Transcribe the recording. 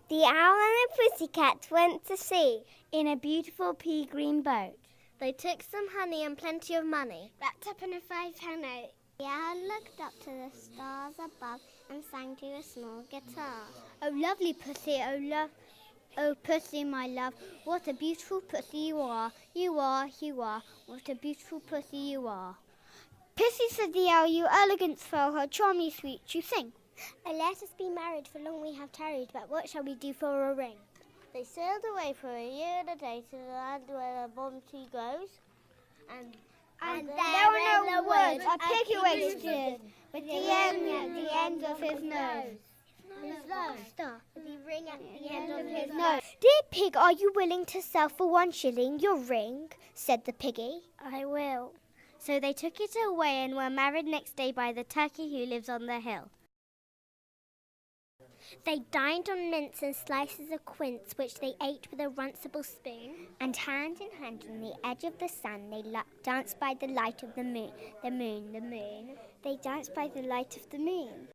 The owl and the pussycat went to sea in a beautiful pea-green boat. They took some honey and plenty of money, wrapped up in a 5-pound note. The owl looked up to the stars above and sang to a small guitar. Oh, lovely pussy, oh, pussy, my love, what a beautiful pussy you are. You are, what a beautiful pussy you are. Pussy, said the owl, you elegant fowl, how charming sweet you sing. Oh, let us be married, for long we have tarried, but what shall we do for a ring? They sailed away for a year and a day to the land where the bomb tea grows, and there were no words, a piggy wasted, with the end of his nose. With the ring at the end of his nose. Dear pig, are you willing to sell for 1 shilling your ring? Said the piggy. I will. So they took it away and were married next day by the turkey who lives on the hill. They dined on mince and slices of quince, which they ate with a runcible spoon. And hand in hand on the edge of the sun, they danced by the light of the moon. They danced by the light of the moon.